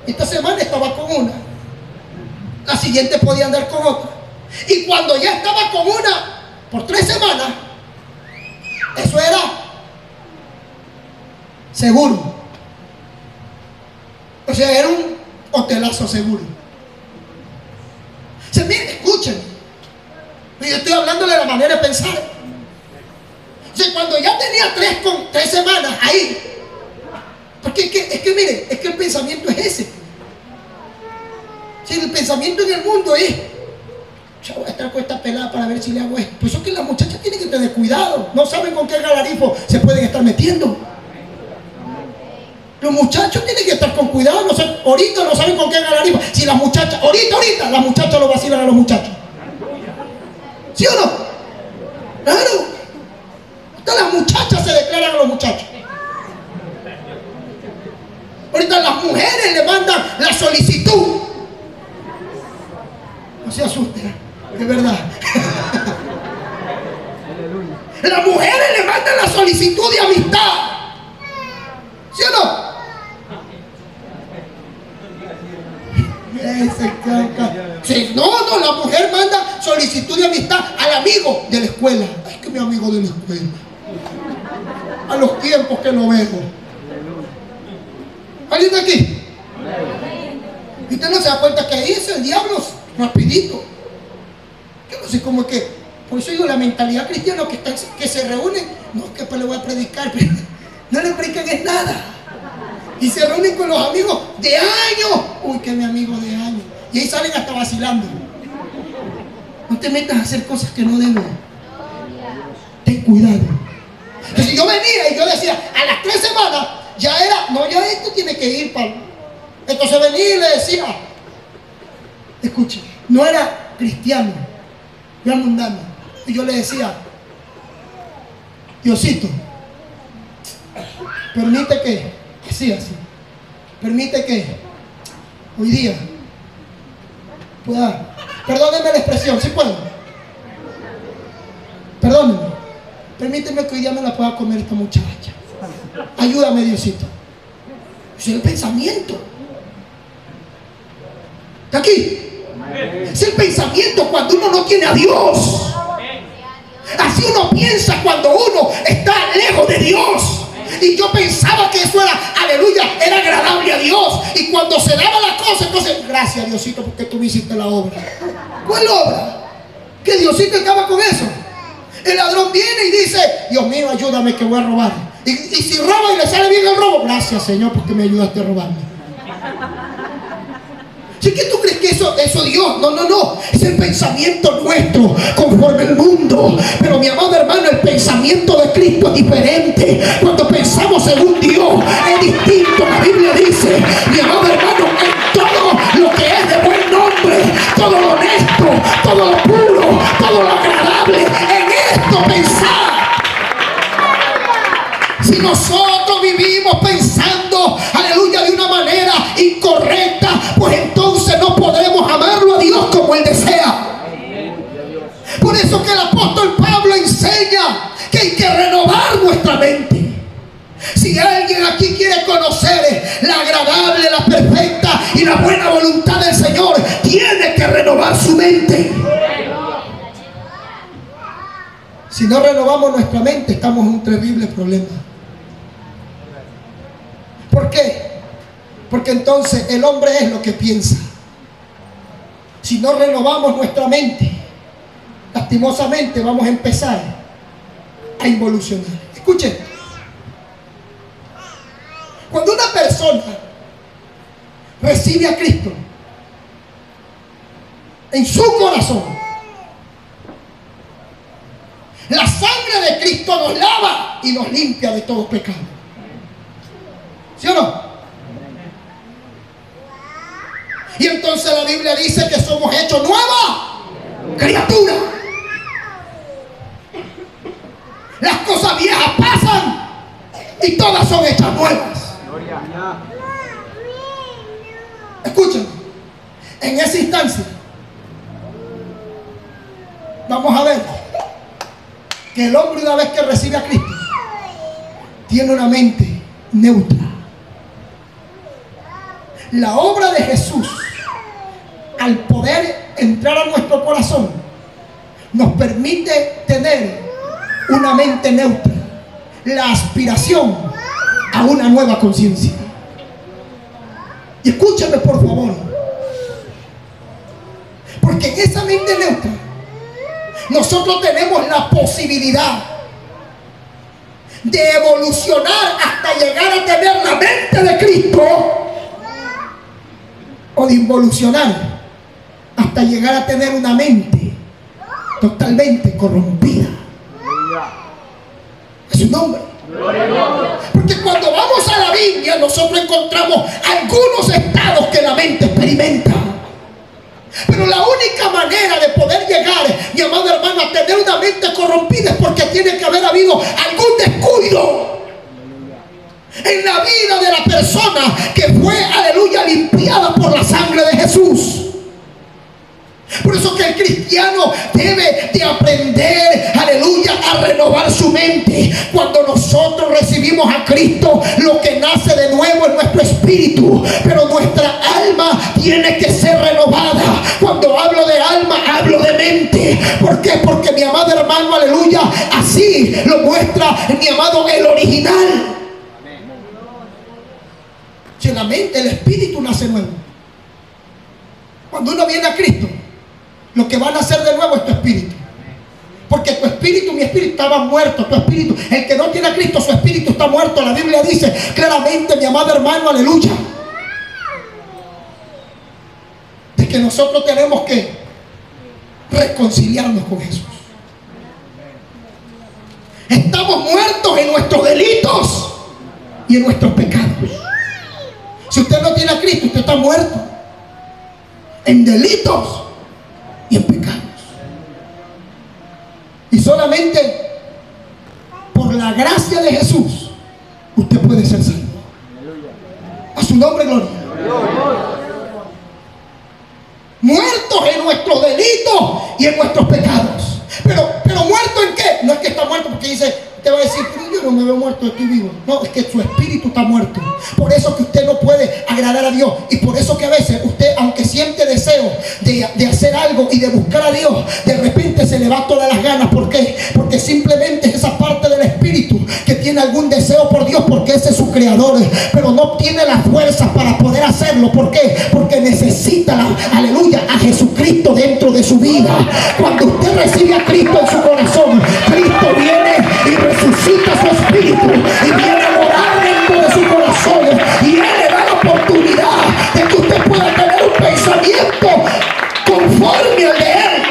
esta semana estaba con una, la siguiente podía andar con otra, y cuando ya estaba con una por 3 semanas, eso era seguro. O sea, era un hotelazo seguro. O sea, miren, escuchen, yo estoy hablando de la manera de pensar. cuando ya tenía 3 semanas ahí, porque es que mire, es que el pensamiento es ese. Si el pensamiento en el mundo es, yo voy a estar con esta pelada para ver si le hago esto. Por eso es que las muchachas tienen que tener cuidado. No saben con qué galarifo se pueden estar metiendo. Los muchachos tienen que estar con cuidado. Ahorita no saben con qué galarifo. Si las muchachas, ahorita las muchachas lo vacilan a los muchachos. ¿Sí o no? Claro. Hasta las muchachas se declaran a los muchachos. Ahorita las mujeres le mandan la solicitud. No se asusten, es verdad. Las mujeres le mandan la solicitud de amistad. ¿Sí o no? Sí, no, la mujer manda solicitud de amistad al amigo de la escuela. Ay, que mi amigo de la escuela. A los tiempos que no veo. ¿Alguien de aquí? ¿Y usted no se da cuenta que ahí es el diablo? Rapidito. Yo no sé cómo es que, por eso digo, la mentalidad cristiana que se reúnen, no, que pues le voy a predicar, pero no le predican es nada. Y se reúnen con los amigos de años. Uy, que mi amigo de años. Y ahí salen hasta vacilando. No te metas a hacer cosas que no deben. Ten cuidado. Entonces yo venía y yo decía, a las 3 semanas ya era, no, ya esto tiene que ir para. Entonces venía y le decía, escuche, no era cristiano, era mundano. Y yo le decía, Diosito, permite que, así, permite que hoy día pueda, perdónenme la expresión, ¿sí puedo? Perdónenme, permíteme que hoy día me la pueda comer esta muchacha. Ayúdame, Diosito. Ese es el pensamiento. ¿Está aquí? Es el pensamiento cuando uno no tiene a Dios. Así uno piensa cuando uno está lejos de Dios. Y yo pensaba que eso era, aleluya, era agradable a Dios. Y cuando se daba la cosa, entonces, gracias Diosito porque tú me hiciste la obra. ¿Cuál obra? Que Diosito acaba con eso. El ladrón viene y dice, Dios mío, ayúdame que voy a robar. Y si roba y le sale bien el robo, gracias Señor porque me ayudaste a robarme. ¿Sí que tú crees que eso Dios? No. Es el pensamiento nuestro conforme el mundo. Pero mi amado hermano, el pensamiento de Cristo es diferente. Cuando pensamos según Dios es distinto. La Biblia dice, mi amado hermano, en todo lo que es de buen nombre, todo lo honesto, todo lo puro, todo lo agradable, en esto pensar. Si nosotros vivimos pensando, aleluya, de una manera incorrecta, pues entonces no podremos amarlo a Dios como Él desea. Por eso que el apóstol Pablo enseña que hay que renovar nuestra mente. Si alguien aquí quiere conocer la agradable, la perfecta y la buena voluntad del Señor, tiene que renovar su mente. Si no renovamos nuestra mente, estamos en un terrible problema. ¿Por qué? Porque entonces el hombre es lo que piensa. Si no renovamos nuestra mente, lastimosamente vamos a empezar a involucionar. Escuchen, cuando una persona recibe a Cristo en su corazón, la sangre de Cristo nos lava y nos limpia de todo pecado. ¿Sí o no? Y entonces la Biblia dice que somos hechos nueva criatura. Las cosas viejas pasan y todas son hechas nuevas. Escuchen, en esa instancia vamos a ver que el hombre, una vez que recibe a Cristo, tiene una mente neutra. La obra de Jesús, al poder entrar a nuestro corazón, nos permite tener una mente neutra, la aspiración a una nueva conciencia. Y escúchame por favor, porque en esa mente neutra nosotros tenemos la posibilidad de evolucionar hasta llegar a tener la mente de Cristo, o de involucionar hasta llegar a tener una mente totalmente corrompida. Es su nombre. Porque cuando vamos a la Biblia, nosotros encontramos algunos estados que la mente experimenta. Pero la única manera de poder llegar, mi amado hermano, a tener una mente corrompida es porque tiene que haber habido algún descuido en la vida de la persona que fue, aleluya, limpiada por la sangre de Jesús. Por eso que el cristiano debe de aprender, aleluya, a renovar su mente. Cuando nosotros recibimos a Cristo, lo que nace de nuevo es nuestro espíritu, pero nuestra alma tiene que ser renovada. Cuando hablo de alma, hablo de mente. ¿Por qué? Porque mi amado hermano, aleluya, así lo muestra mi amado el original. Si la mente, el espíritu nace nuevo. Cuando uno viene a Cristo, lo que van a hacer de nuevo es tu espíritu. Porque tu espíritu, mi espíritu estaba muerto. Tu espíritu, el que no tiene a Cristo, su espíritu está muerto. La Biblia dice claramente, mi amado hermano, aleluya, de que nosotros tenemos que reconciliarnos con Jesús. Estamos muertos en nuestros delitos y en nuestros pecados. Si usted no tiene a Cristo, usted está muerto en delitos y en pecados. Y solamente por la gracia de Jesús usted puede ser salvo. A su nombre, gloria. Muertos en nuestros delitos y en nuestros pecados. Pero muerto en qué? No es que está muerto porque dice, te va a decir, pero yo no me veo muerto, estoy vivo. No, es que su espíritu está muerto. Por eso que usted no puede agradar a Dios. Y por eso que a veces usted, aunque siente deseo de hacer algo y de buscar a Dios, de repente se le va todas las ganas. ¿Por qué? Porque simplemente es esa parte del espíritu que tiene algún deseo por Dios, porque ese es su creador, pero no tiene las fuerzas para poder hacerlo. ¿Por qué? Porque necesita, aleluya, a Jesucristo dentro de su vida. Cuando usted recibe a Cristo en su corazón, Cristo viene y resucita su espíritu y viene a morar dentro de su corazón, y Él le da la oportunidad de que usted pueda tener un pensamiento conforme al de Él.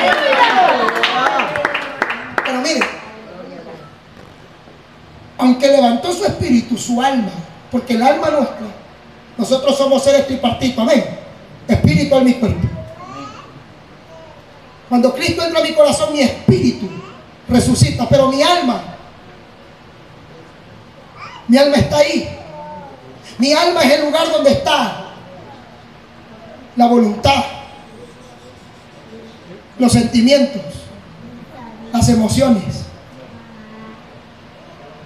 Pero mire, aunque levantó su espíritu, su alma, porque el alma nuestra, nosotros somos seres tripartitos, amén, espíritu, alma y cuerpo. Cuando Cristo entra a mi corazón, mi espíritu resucita, pero mi alma está ahí. Mi alma es el lugar donde está la voluntad, los sentimientos, las emociones.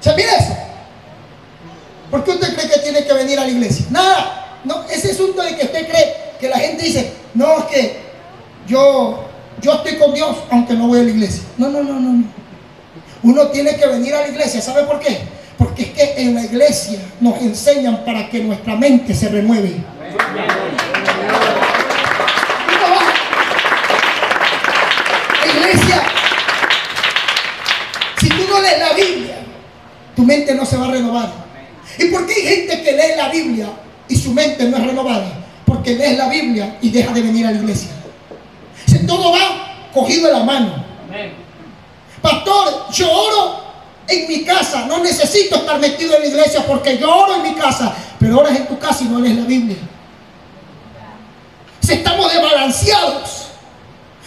¿Se mira eso? ¿Por qué usted cree que tiene que venir a la iglesia? Nada, no, ese asunto de que usted cree que la gente dice, no, es que yo estoy con Dios aunque no voy a la iglesia. No. Uno tiene que venir a la iglesia. ¿Sabe por qué? Porque es que en la iglesia nos enseñan para que nuestra mente se renueve. Iglesia, si tú no lees la Biblia, tu mente no se va a renovar. ¿Y por qué hay gente que lee la Biblia y su mente no es renovada? Porque lees la Biblia y deja de venir a la iglesia. Si todo va cogido de la mano. Pastor, yo oro en mi casa, no necesito estar metido en la iglesia porque yo oro en mi casa, pero oras en tu casa y no lees la Biblia. Si estamos desbalanceados,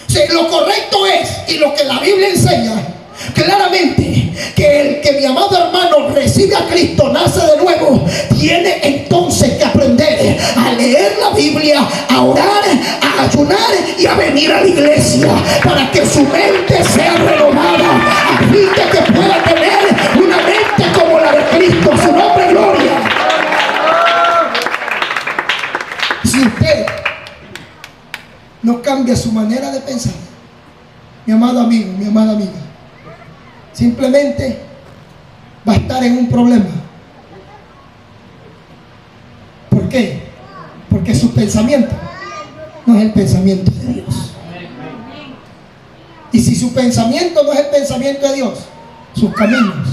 si lo correcto es, y lo que la Biblia enseña claramente, que el que, mi amado hermano, recibe a Cristo, nace de nuevo, tiene entonces que aprender a leer la Biblia, a orar, a ayunar y a venir a la iglesia para que su mente sea renovada, a fin de que pueda tener una mente como la de Cristo. Su nombre, gloria. Si usted no cambia su manera de pensar, mi amado amigo, mi amada amiga, simplemente va a estar en un problema. ¿Por qué? Porque su pensamiento no es el pensamiento de Dios. Y si su pensamiento no es el pensamiento de Dios, sus caminos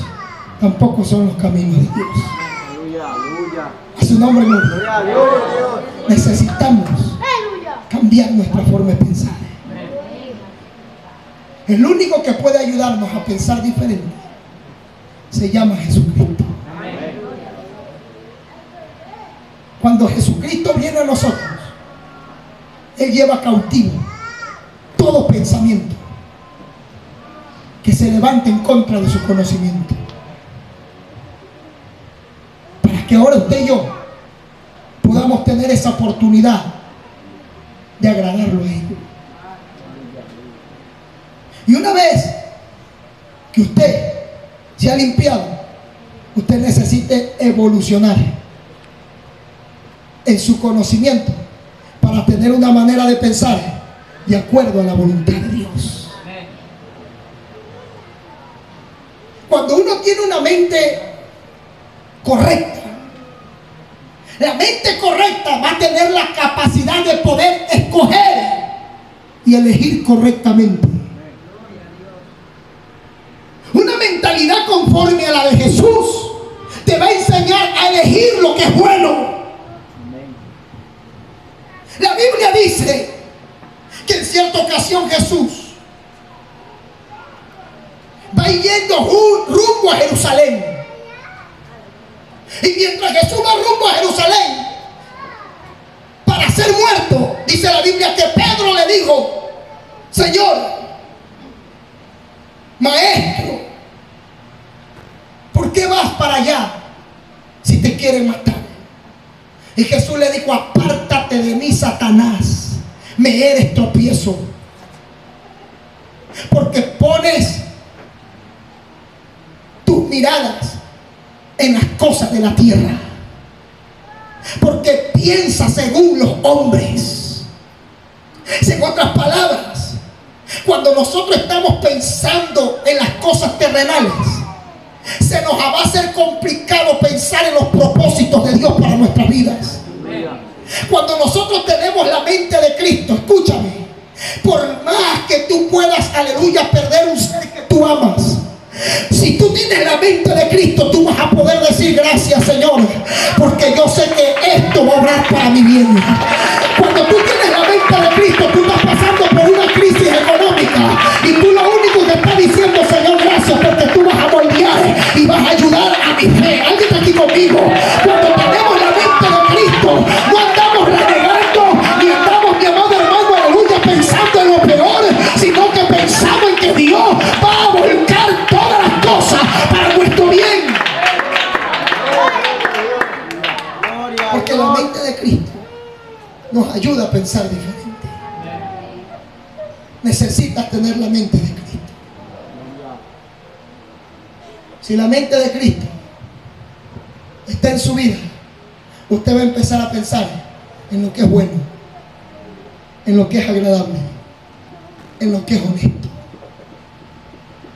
tampoco son los caminos de Dios. Aleluya. A su nombre, gloria. Gloria a Dios. Necesitamos cambiar nuestra forma de pensar. El único que puede ayudarnos a pensar diferente se llama Jesucristo. Cuando Jesucristo viene a nosotros, Él lleva cautivo todo pensamiento que se levante en contra de su conocimiento, para que ahora usted y yo podamos tener esa oportunidad de agradarlo a Él. Y una vez que usted se ha limpiado, usted necesita evolucionar en su conocimiento para tener una manera de pensar de acuerdo a la voluntad de Dios. Cuando uno tiene una mente correcta, la mente correcta va a tener la capacidad de poder escoger y elegir correctamente. Una mentalidad conforme a la de Jesús te va a enseñar a elegir lo que es bueno. La Biblia dice que en cierta ocasión Jesús va yendo rumbo a Jerusalén. Y mientras Jesús va rumbo a Jerusalén para ser muerto, dice la Biblia que Pedro le dijo: Señor, Maestro, ¿por qué vas para allá si te quieren matar? Y Jesús le dijo: apártate de mí, Satanás, me eres tropiezo, porque pones tus miradas en las cosas de la tierra, porque piensas según los hombres. En otras palabras, cuando nosotros estamos pensando en las cosas terrenales, se nos va a hacer complicado pensar en los propósitos de Dios para nuestras vidas. Cuando nosotros tenemos la mente de Cristo, escúchame, por más que tú puedas, aleluya, perder un ser que tú amas, si tú tienes la mente de Cristo, tú vas a poder decir: gracias, Señor, porque yo sé que esto va a obrar para mi bien. Cuando tú tienes la mente de Cristo, tú estás pasando por una crisis económica y tú lo único que estás diciendo: Señor, gracias, porque tú vas a moldear y vas a ayudar a mi fe. ¿Alguien está aquí conmigo? Cuando tenemos la mente de Cristo, no andamos renegando ni andamos, mi amado hermano, aleluya, pensando en lo peor, sino que pensamos en que Dios va a volcar todas las cosas para nuestro bien. Porque la mente de Cristo nos ayuda a pensar diferente. Necesitas tener la mente de Cristo. Si la mente de Cristo está en su vida, usted va a empezar a pensar en lo que es bueno, en lo que es agradable, en lo que es honesto.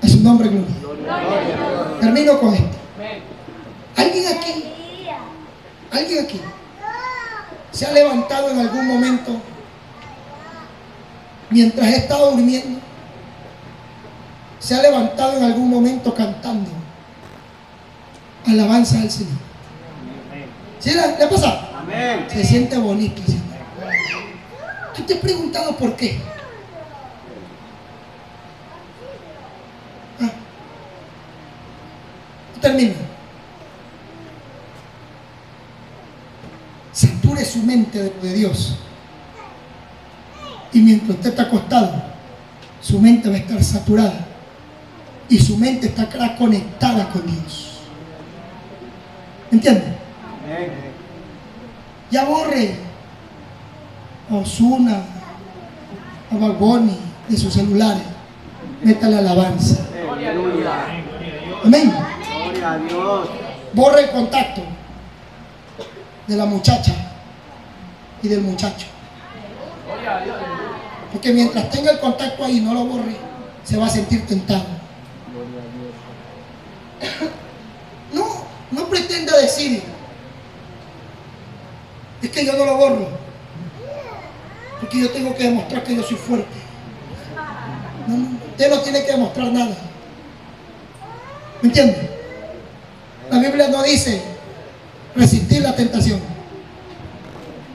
A su nombre, gloria. Termino con esto. ¿Alguien aquí se ha levantado en algún momento mientras he estado durmiendo? ¿Se ha levantado en algún momento cantando alabanza al Señor? ¿Sí le ha pasado? Amén. Se siente bonito. ¿Sí? ¿Tú te has preguntado por qué? Termino. Sature su mente de Dios. Y mientras usted está acostado, su mente va a estar saturada. Y su mente estará conectada con Dios. ¿Entiende? Ya borre a Ozuna, a Bad Bunny de sus celulares. Métale alabanza. Amén. Gloria a Dios. Borre el contacto de la muchacha y del muchacho. Porque mientras tenga el contacto ahí, no lo borre, se va a sentir tentado. No pretenda decir: es que yo no lo borro, porque yo tengo que demostrar que yo soy fuerte. No, usted no tiene que demostrar nada. ¿Me entiende? La Biblia no dice resistir la tentación.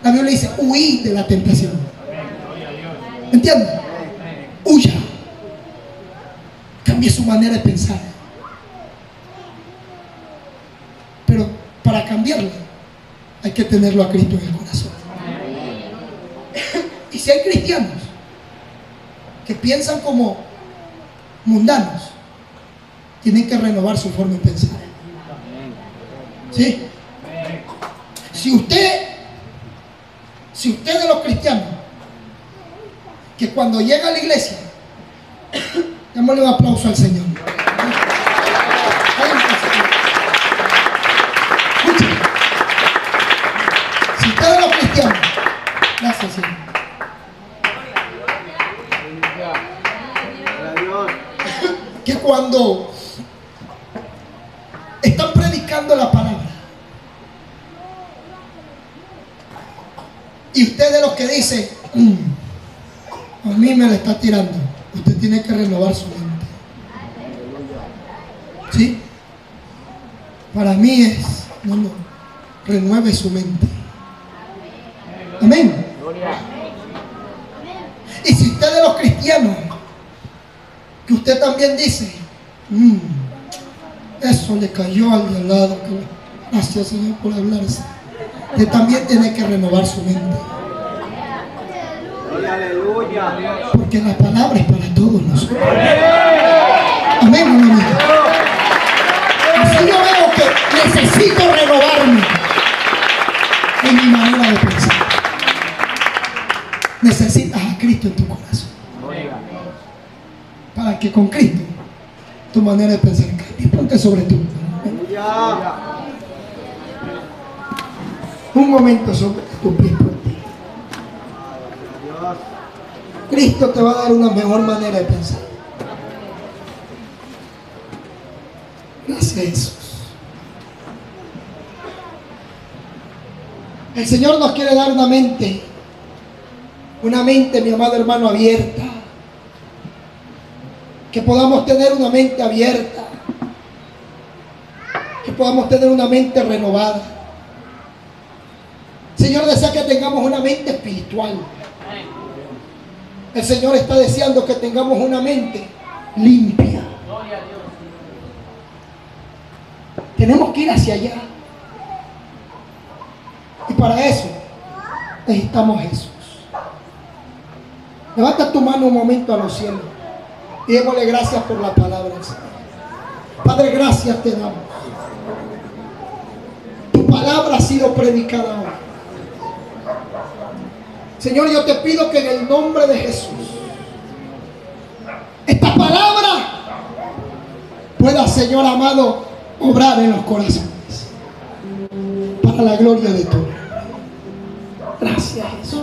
La Biblia dice huir de la tentación. ¿Entienden? Huya. Cambie su manera de pensar. Pero para cambiarla hay que tenerlo a Cristo en el corazón. Y si hay cristianos que piensan como mundanos, tienen que renovar su forma de pensar. ¿Sí? Si usted de los cristianos que cuando llega a la iglesia, démosle un aplauso al Señor. Escuchen. Si usted de los cristianos, gracias Señor, que cuando están predicando la palabra y usted de los que dice a mí me la está tirando, usted tiene que renovar su mente. ¿Sí? Para mí es, no, renueve su mente. Amén. Y si usted de los cristianos que usted también dice eso le cayó al de al lado, gracias Señor por hablar así, usted también tiene que renovar su mente. Aleluya. Porque la palabra es para todos nosotros. Amén, amén. Así yo veo que necesito renovarme en mi manera de pensar. Necesitas a Cristo en tu corazón, para que con Cristo tu manera de pensar cambie. Ponte sobre tu un momento sobre tu pie por ti. Cristo te va a dar una mejor manera de pensar. Gracias a Jesús. El Señor nos quiere dar una mente, mi amado hermano, abierta. Que podamos tener una mente abierta. Que podamos tener una mente renovada. El Señor desea que tengamos una mente espiritual. El Señor está deseando que tengamos una mente limpia. Tenemos que ir hacia allá. Y para eso necesitamos a Jesús. Levanta tu mano un momento a los cielos y démosle gracias por la palabra del Señor. Padre, gracias te damos. Tu palabra ha sido predicada hoy. Señor, yo te pido que en el nombre de Jesús esta palabra pueda, Señor amado, obrar en los corazones para la gloria de tu nombre. Gracias, Jesús.